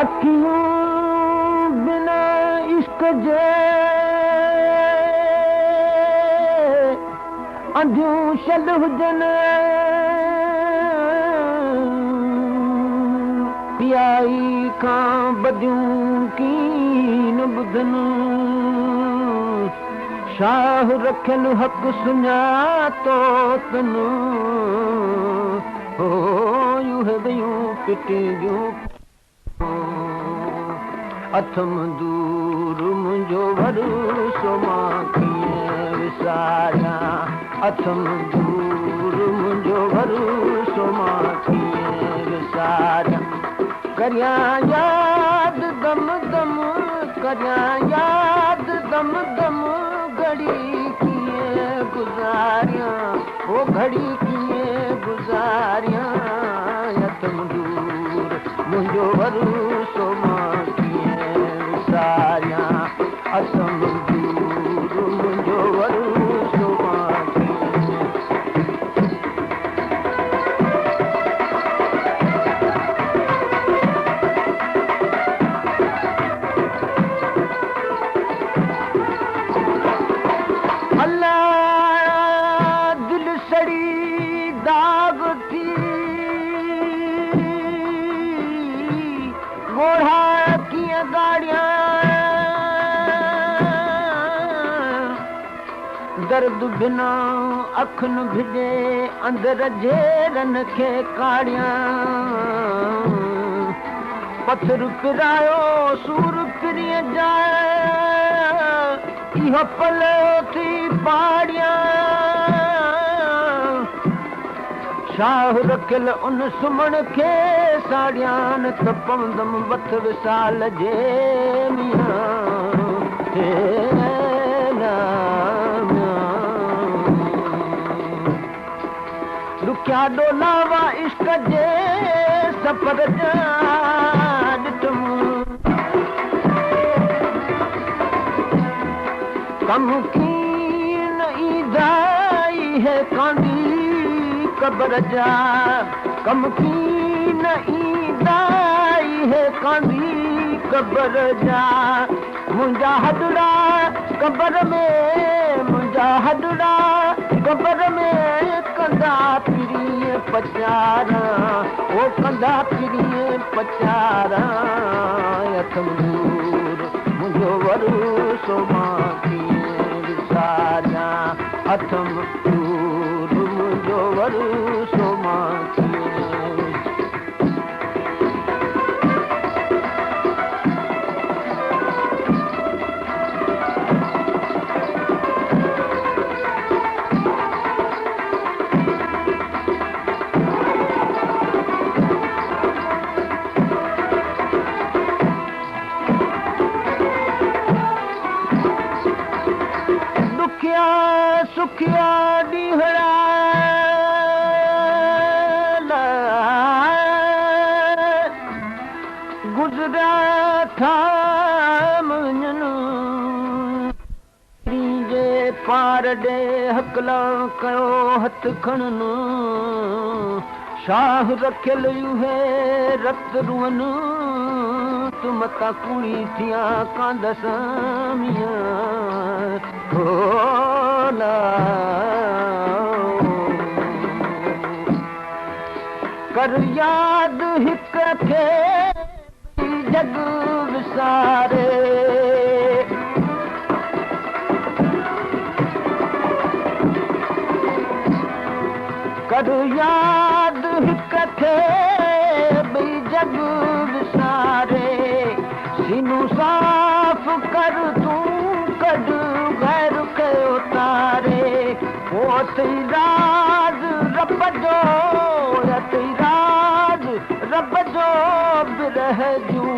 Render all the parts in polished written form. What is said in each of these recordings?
अखियूं बिना इश्क जे अंधियूं शल हुजनि पियाई खां बदियूं कीन ॿुधनि शाह रखियल हक़ सुञातो तनु हो यूं ॿियूं पिटियूं अथम दूर मुंहिंजो भरोसो मां कीअं विसारियां अथम दूर मुंहिंजो भरोसो मां कीअं विसारियां करियां यादि दम दम करियां यादि दम दम घड़ी कीअं गुज़ारियां ओ घड़ी कीअं गुज़ारियां अथम दूर मुंहिंजो भरोसो मां विसारियां अथम दूर मुंहिंजो भरोसो मां दर्द बिना अखन भिजे अंदर जेरन खे काड़ियां पत्थर पिरायो सूर पिरीअ जाए इहो पले थी पाड़ियां शाह रखियल उन सुमण खे साड़ियां न त पवंदम बथ विसाल जे मियां क्या डोलावा इश्क जे सफर जा ॾिठुम कम कीन ईदाई है कांदी कब्र जा कम कीन ईदाई है कांदी कब्र जा मुंहिंजा हॾड़ा कब्र में मुंहिंजा हॾड़ा कब्र में कंदा पिरीअ पचारा ओ कंदा पिरीअ पचारा अथम दूर मुंहिंजो भरोसो मां कीअं विसारियां अथम दूर मुंहिंजो भरोसो मां सुखिया ॾींहड़ा गुज़रिया था मुंहिंजनि जे पार ॾे हकला कयो हथ खणनि शाह रखियल उहे रत रुअनि तूं मता कुड़ी थिया कांदस मियां कर याद हिक खे जग विसारे कर याद हिक खे ॿई जग विसारे सीनू साफ़ कर तूं कढ गैर कयो तारे ओ अथई राज रब जो अथई राज रब जो बिरह जूं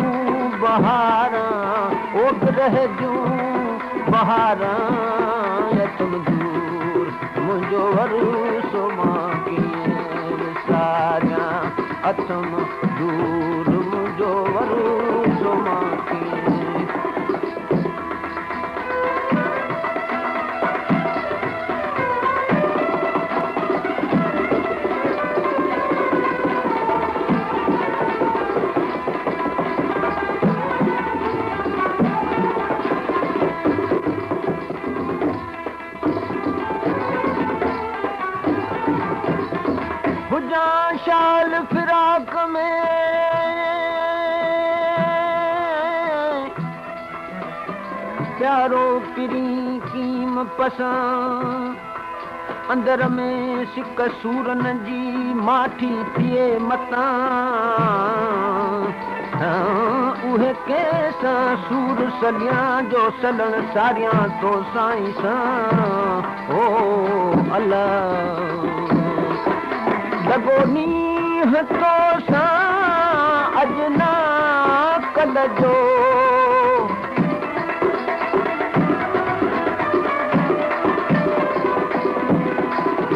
बहारां ओ बिरह जूं बहारां अथम दूर मुंहिंजो भरोसो मां कीअं विसारियां अथम दूर मुंहिंजो भरोसो मां कीअं फिराक में प्यारो पिरी कीम पसंद अंदर में सिक सूरन जी माठी थिए मतां उहे कैसा सूर सलियां जो सलण सारियां तो साईं सां ओ अल्लाह लॻो नींह तो सां अजना कल जो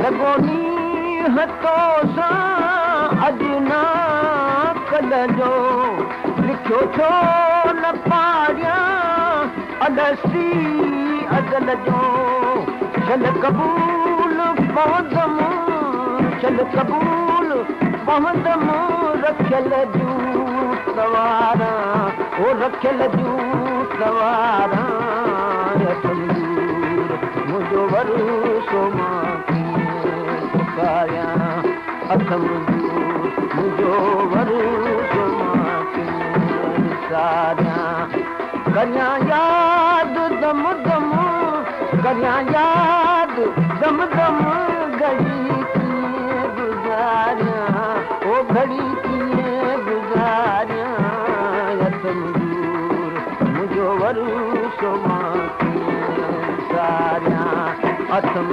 लॻो नींह तो सां अजना कल जो लिखियो छो न पाड़ियां अदसी अदल जो चल कबूल पवंदमि चल कबूल पवंदमि रखियल जूं सवारां ओ रखियल जूं सवारां मुंहिंजो वरुसो मां कीअं पुकारियां अथम मुंहिंजो वरुसो मां कीअं विसारियां करियां यादि दम दम करियां यादि दम दम घड़ी कीअं गुज़ारियां ओ घड़ी कीअं गुज़ारियां अथम मुंहिंजो वरुसो मां कीअं विसारियां अथम